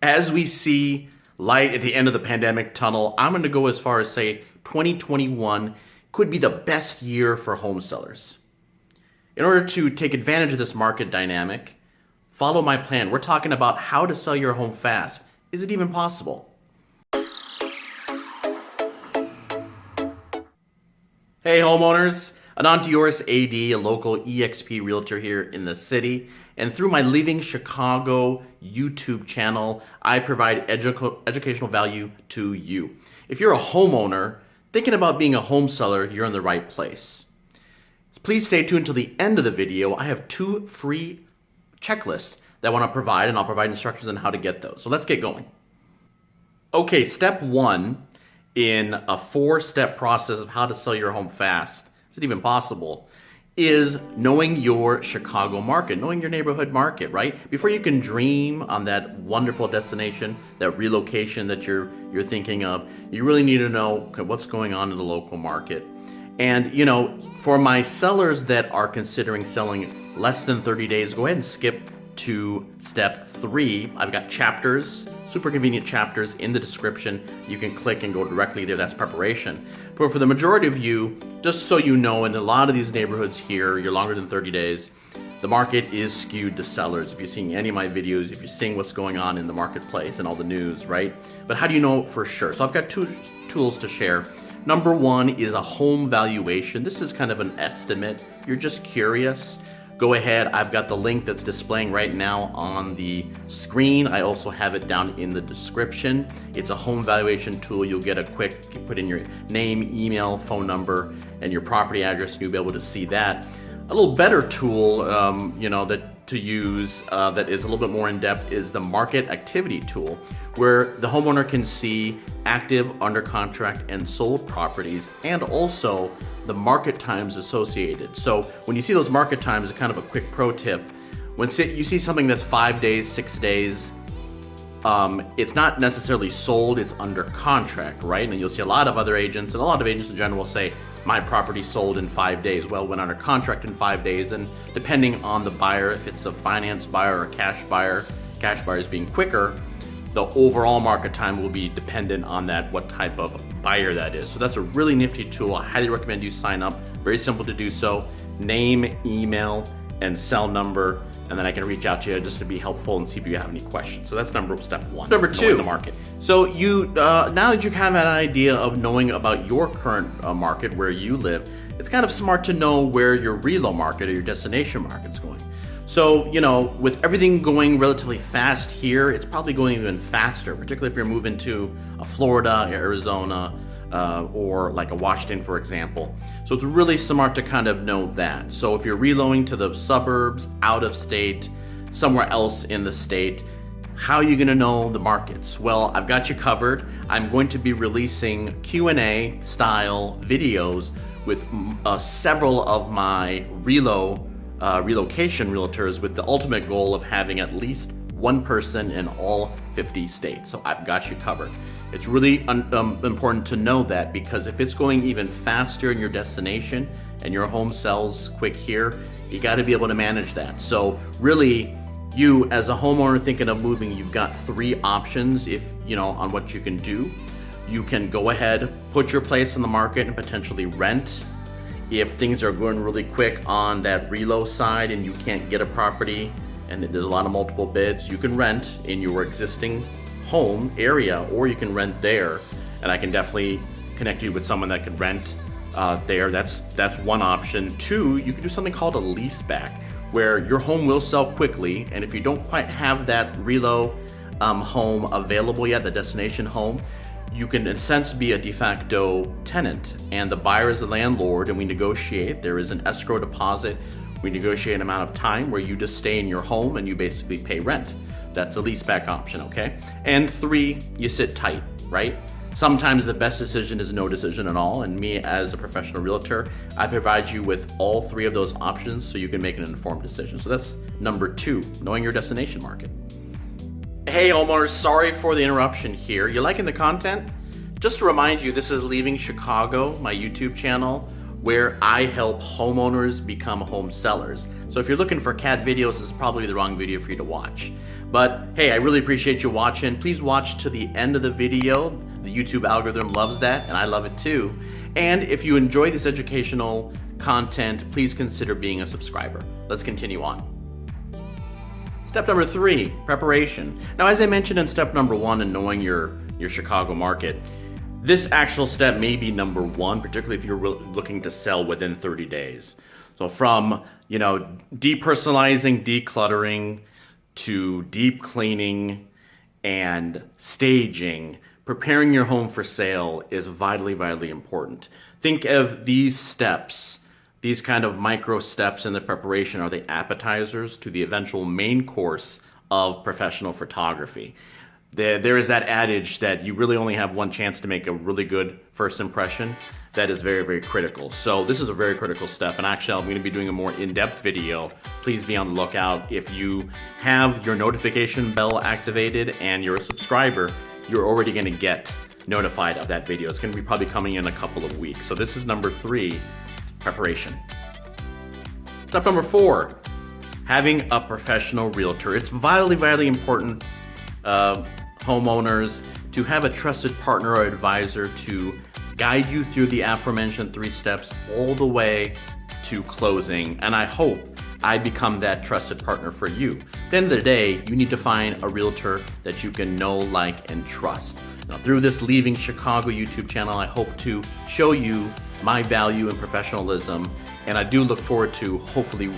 As we see light at the end of the pandemic tunnel, I'm going to go as far as say 2021 could be the best year for home sellers. In order to take advantage of this market dynamic, follow my plan. We're talking about how to sell your home fast. Is it even possible? Hey homeowners, Anant Deoras AD, a local eXp realtor here in the city. And through my Leaving Chicago YouTube channel, I provide educational value to you. If you're a homeowner thinking about being a home seller, you're in the right place. Please stay tuned till the end of the video. I have 2 free checklists that I want to provide, and I'll provide instructions on how to get those. So let's get going. Okay, step 1 in a 4-step process of how to sell your home fast, is it even possible, is knowing your Chicago market, knowing your neighborhood market, right? Before you can dream on that wonderful destination, that relocation that you're thinking of, you really need to know what's going on in the local market. And you know, for my sellers that are considering selling less than 30 days, go ahead and skip to step 3. I've got chapters, super convenient chapters in the description. You can click and go directly there. That's preparation. But for the majority of you, just so you know, in a lot of these neighborhoods here, you're longer than 30 days, the market is skewed to sellers. If you're seeing any of my videos, if you're seeing what's going on in the marketplace and all the news, right? But how do you know for sure? So I've got 2 tools to share. Number 1 is a home valuation. This is kind of an estimate. You're just curious. Go ahead, I've got the link that's displaying right now on the screen. I also have it down in the description. It's a home valuation tool. You'll get a quick, you put in your name, email, phone number, and your property address, and you'll be able to see that. A little better tool, to use that is a little bit more in depth is the market activity tool, where the homeowner can see active, under contract, and sold properties, and also the market times associated. So when you see those market times, kind of a quick pro tip, when you see something that's 5 days, 6 days, it's not necessarily sold, it's under contract, right? And you'll see a lot of other agents, and a lot of agents in general will say, my property sold in 5 days. Well, went under contract in 5 days, and depending on the buyer, if it's a finance buyer or a cash buyers being quicker, the overall market time will be dependent on that, what type of buyer that is. So that's a really nifty tool. I highly recommend you sign up. Very simple to do so. Name, email, and cell number, and then I can reach out to you just to be helpful and see if you have any questions. So that's step 1. Number 2, the market. So you now that you have an idea of knowing about your current market where you live, it's kind of smart to know where your relo market or your destination market's going. So, you know, with everything going relatively fast here, it's probably going even faster, particularly if you're moving to a Florida, Arizona, or like a Washington, for example. So it's really smart to kind of know that. So if you're reloading to the suburbs, out of state, somewhere else in the state, how are you gonna know the markets? Well, I've got you covered. I'm going to be releasing Q&A style videos with several of my relocation realtors with the ultimate goal of having at least one person in all 50 states. So I've got you covered. It's really important to know that, because if it's going even faster in your destination and your home sells quick here, you got to be able to manage that. So really, you as a homeowner thinking of moving, you've got 3 options on what you can do. You can go ahead, put your place in the market and potentially rent. If things are going really quick on that relo side and you can't get a property and there's a lot of multiple bids, you can rent in your existing home area, or you can rent there, and I can definitely connect you with someone that could rent there. That's one option. 2, you can do something called a lease back, where your home will sell quickly, and if you don't quite have that relo home available yet, the destination home, you can in a sense be a de facto tenant, and the buyer is the landlord, and we negotiate. There is an escrow deposit. We negotiate an amount of time where you just stay in your home and you basically pay rent. That's a lease back option, okay? And 3, you sit tight, right? Sometimes the best decision is no decision at all, and me as a professional realtor, I provide you with all 3 of those options so you can make an informed decision. So that's number 2, knowing your destination market. Hey homeowners, sorry for the interruption here. You liking the content? Just to remind you, this is Leaving Chicago, my YouTube channel, where I help homeowners become home sellers. So if you're looking for cat videos, this is probably the wrong video for you to watch. But hey, I really appreciate you watching. Please watch to the end of the video. The YouTube algorithm loves that, and I love it too. And if you enjoy this educational content, please consider being a subscriber. Let's continue on. Step number 3, preparation. Now, as I mentioned in step number 1 in knowing your Chicago market, this actual step may be number 1, particularly if you're looking to sell within 30 days. So from, depersonalizing, decluttering, to deep cleaning and staging, preparing your home for sale is vitally, vitally important. Think of these steps, these kind of micro steps in the preparation are the appetizers to the eventual main course of professional photography. There is that adage that you really only have one chance to make a really good first impression. That is very, very critical. So this is a very critical step, and actually I'm going to be doing a more in-depth video. Please be on the lookout. If you have your notification bell activated and you're a subscriber, you're already going to get notified of that video. It's going to be probably coming in a couple of weeks. So this is number 3, preparation. Step number 4, having a professional realtor. It's vitally, vitally important, homeowners, to have a trusted partner or advisor to guide you through the aforementioned 3 steps all the way to closing. And I hope I become that trusted partner for you. At the end of the day, you need to find a realtor that you can know, like, and trust. Now, through this Leaving Chicago YouTube channel, I hope to show you my value and professionalism, and I do look forward to hopefully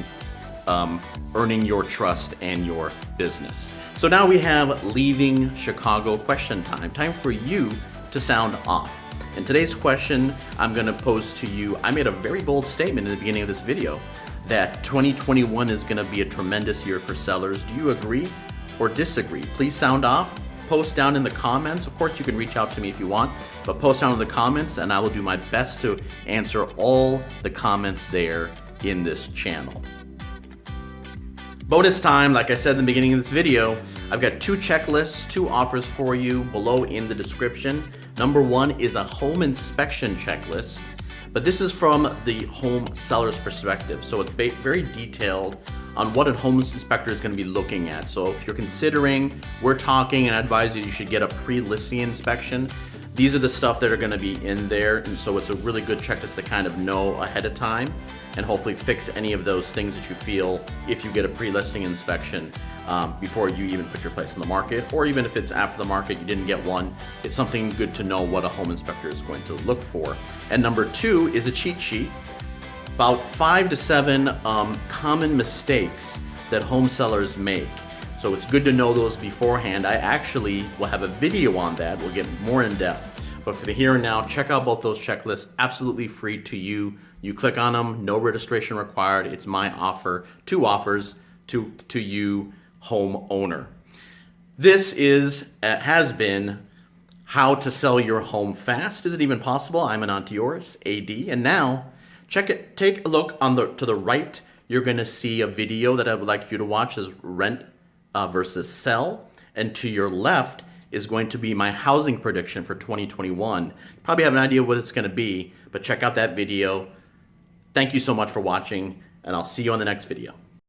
earning your trust and your business. So now we have Leaving Chicago question time. Time for you to sound off. And today's question I'm going to pose to you, I made a very bold statement in the beginning of this video that 2021 is going to be a tremendous year for sellers. Do you agree or disagree? Please sound off. Post down in the comments. Of course, you can reach out to me if you want, but post down in the comments and I will do my best to answer all the comments there in this channel. Bonus time, like I said in the beginning of this video, I've got 2 checklists, 2 offers for you below in the description. Number 1 is a home inspection checklist, but this is from the home seller's perspective. So it's very detailed on what a home inspector is going to be looking at. So if you're considering, we're talking, and I advise you should get a pre-listing inspection. These are the stuff that are going to be in there, and so it's a really good checklist to kind of know ahead of time and hopefully fix any of those things that you feel if you get a pre-listing inspection before you even put your place in the market, or even if it's after the market, you didn't get one, it's something good to know what a home inspector is going to look for. And number 2 is a cheat sheet, about 5 to 7 common mistakes that home sellers make. So it's good to know those beforehand. I actually will have a video on that. We'll get more in depth. But for the here and now, check out both those checklists, absolutely free to you. You click on them, no registration required. It's my offer, 2 offers to you, homeowner. This has been how to sell your home fast. Is it even possible? I'm Anant Deoras, AD, and now take a look to the right. You're going to see a video that I would like you to watch as rent versus sell, and to your left is going to be my housing prediction for 2021. You probably have an idea what it's going to be, but check out that video. Thank you so much for watching, and I'll see you on the next video.